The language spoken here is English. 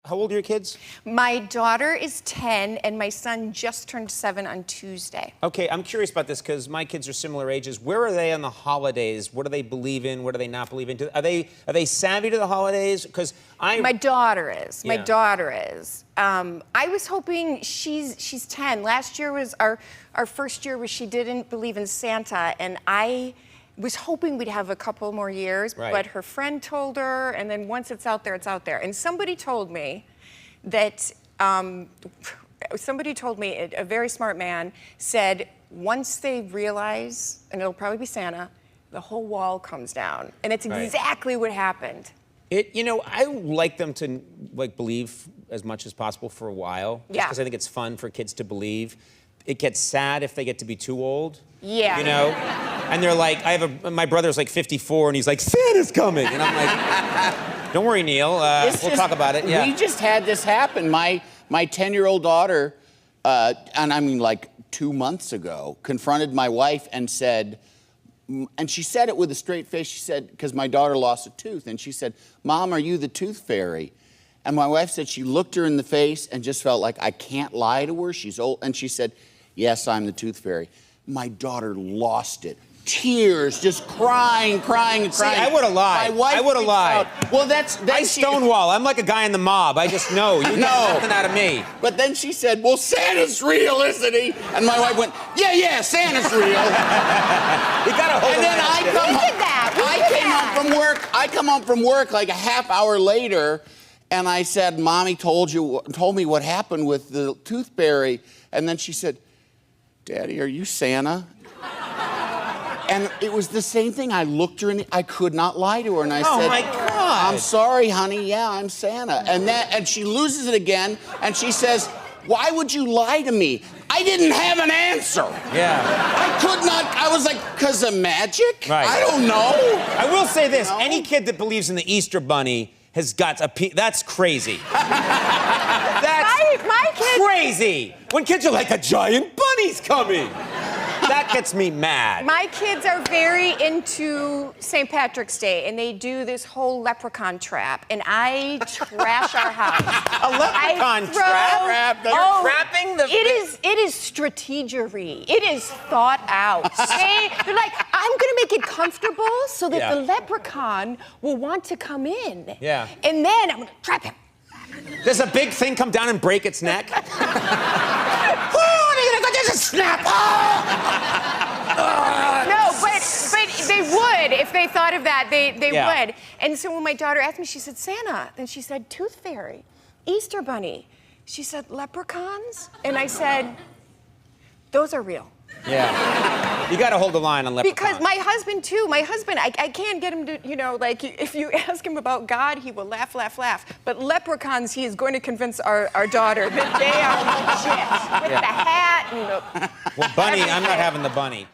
How old are your kids? My daughter is 10, and my son just turned 7 on Tuesday. Okay, I'm curious about this because my kids are similar ages. Where are they on the holidays? What do they believe in? What do they not believe in? Are they savvy to the holidays? Because My daughter is. Yeah. My daughter is. I was hoping she's 10. Last year was our first year where she didn't believe in Santa, and I was hoping we'd have a couple more years, right. But her friend told her, and then once it's out there, it's out there. And somebody told me that, a very smart man said, once they realize, and it'll probably be Santa, the whole wall comes down. And it's exactly what happened. I like them to believe as much as possible for a while. Yeah. Because I think it's fun for kids to believe. It gets sad if they get to be too old. Yeah. And they're like, my brother's like 54 and he's like, Santa's coming. And I'm like, don't worry, Neil. We'll talk about it. Yeah. We just had this happen. My 10-year-old daughter, and I mean like 2 months ago, confronted my wife and said, and she said it with a straight face. She said, because my daughter lost a tooth, and she said, Mom, are you the tooth fairy? And my wife said she looked her in the face and just felt like, I can't lie to her. She's old. And she said, yes, I'm the tooth fairy. My daughter lost it. Tears, just crying. See, I would have lied. My wife I would have lied. Well, I stonewall. I'm like a guy in the mob. I just know. You get nothing out of me. But then she said, well, Santa's real, isn't he? And my wife went, yeah, Santa's real. You gotta hold And then I come home from work like a half hour later, and I said, Mommy told me what happened with the tooth fairy. And then she said, Daddy, are you Santa? And it was the same thing. I looked her in I could not lie to her, and I said, oh my God. I'm sorry, honey, yeah, I'm Santa. And she loses it again, and she says, why would you lie to me? I didn't have an answer. Yeah. I could not, I was like, because of magic? Right. I don't know. I will say this, any kid that believes in the Easter Bunny has got that's crazy. That's My kids, crazy. When kids are like, a giant bunny's coming. That gets me mad. My kids are very into St. Patrick's Day, and they do this whole leprechaun trap, and I trash our house. A leprechaun trap? You're trapping the... It is strategery. It is thought out. They're like, I'm gonna make it comfortable so that the leprechaun will want to come in. Yeah. And then I'm gonna trap him. Does a big thing come down and break its neck? There's a snap! No, but they would if they thought of that. They would. And so when my daughter asked me, she said Santa. Then she said Tooth Fairy, Easter Bunny. She said leprechauns, and I said those are real. Yeah. You got to hold the line on leprechauns. Because my husband too. I can't get him to, if you ask him about God, he will laugh. But leprechauns, he is going to convince our daughter that they are legit with the hat and the... Well, bunny, I'm not having the bunny.